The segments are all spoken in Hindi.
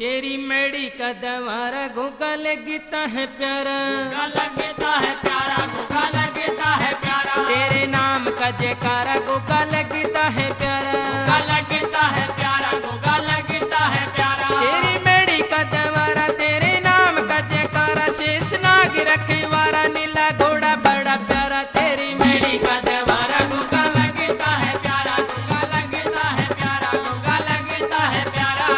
तेरी मेड़ी का दवारा गोगा लगता है प्यारा, गोगा लगता है प्यारा, गोगा लगता है प्यारा। तेरे नाम का जयकारा गोगा लगता है प्यारा, गोगा लगता है प्यारा, गोगा लगता है प्यारा। तेरी मेड़ी का दवारा तेरे नाम का जयकारा, शेष नाग रखवारा नीला घोड़ा बड़ा प्यारा। तेरी मेड़ी का दवारा गोगा लगता है प्यारा, गोगा लगता है प्यारा, गोगा लगता है प्यारा।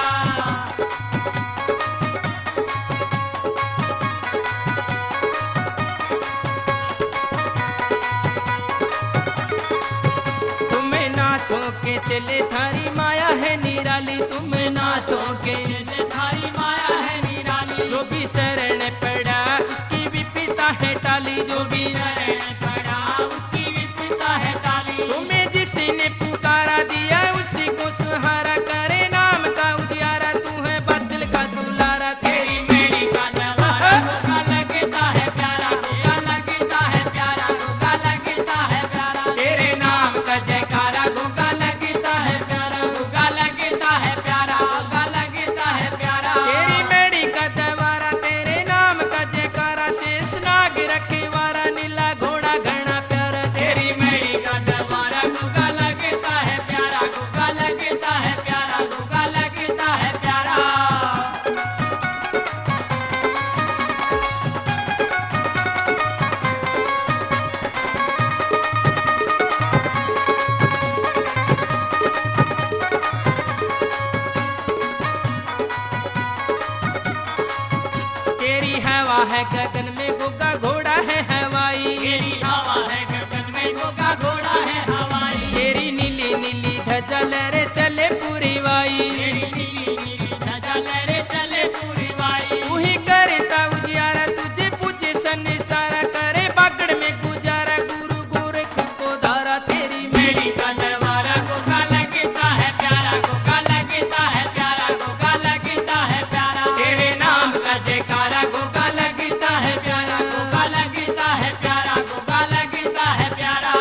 तुम्हें नाथों के चले थारी माया है निराली, तुम्हें नाथों के चले थारी माया है निराली। जो भी शरण पड़ा उसकी विपदा है टाली, जो भी शरण पड़ा उसकी विपदा है टाली। तुम्हें जिसने पुकारा दिया उसी को सहारा, करे नाम का उजियारा तू है बचल का दुलारा। तेरी मेरी का दवारा गोगा लगता है प्यारा, गोगा लगता है प्यारा, गोगा लगता है प्यारा। तेरे नाम का जयकारा गोगा लगता है प्यारा, गोगा लगता है प्यारा, गोगा लगता है प्यारा। तेरी मेड़ी का दवारा तेरे नाम का जयकारा, शेष नाग रखवारा नीला घोड़ा घना प्यारा। तेरी मेरी का दवारा गोगा लगता है प्यारा, गोगा लगता है प्यारा, गोगा लगता है प्यारा। तेरी हवा है गगन में गोगा घोड़ा है हवाई, तेरी हवा है गगन में गोगा घोड़ा है हवाई। तेरी नीली नीली ध्वजा लहरे चले पूरी वाई, तेरी नीली नीली ध्वजा लहरे चले पूरी वाई। तू ही करता उजियारा तुझे पूजे संसारा, करे बागड़ में गुजारा गुरु गोरख को धारा। तेरी मेरी का दरबारा गोगा लगता है प्यारा, गोगा लगता है प्यारा, गोगा लगता है प्यारा। तेरे नाम का जयकारा गोगा लगता है प्यारा, गोगा लगता है प्यारा, गोगा लगता है प्यारा।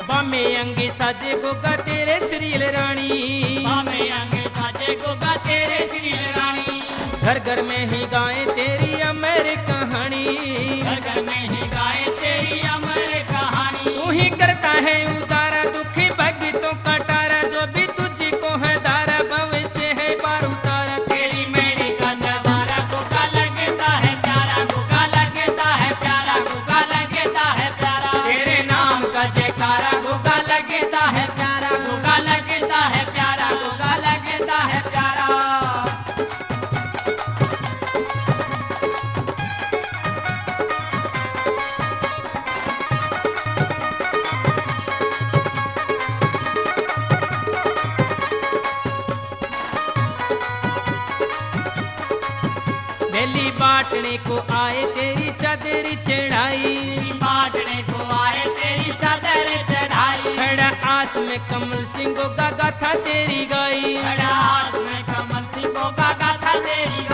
बामे अंगे साजे गोगा तेरे श्रील रानी, बामे अंग साजे गोगा तेरे श्री रानी। घर घर में ही गाए तेरी अमर कहानी, घर घर में ही गाए तेरी अमर कहानी। तू ही करता है उतारा दुखी भक्तों का टारा, जो भी तुझको है धारा भविष्य है पार उतारा। तेरी मेरी का दरबारा गोगा लगता है प्यारा, गोगा लगता है प्यारा, गोगा लगता है प्यारा। तेरे नाम का जयकारा गोगा लगता है प्यारा, गोगा लगता है प्यारा, गोगा लगता है प्यारा। बेली बांटने को आए तेरी चादर चढ़ाई, बांटने को आए तेरी चादर चढ़ाई। खड़ा आस में कमल सिंह गोगा गाथा तेरी गाई, खड़ा हाथ में कमल सिंह गोगा गाथा तेरी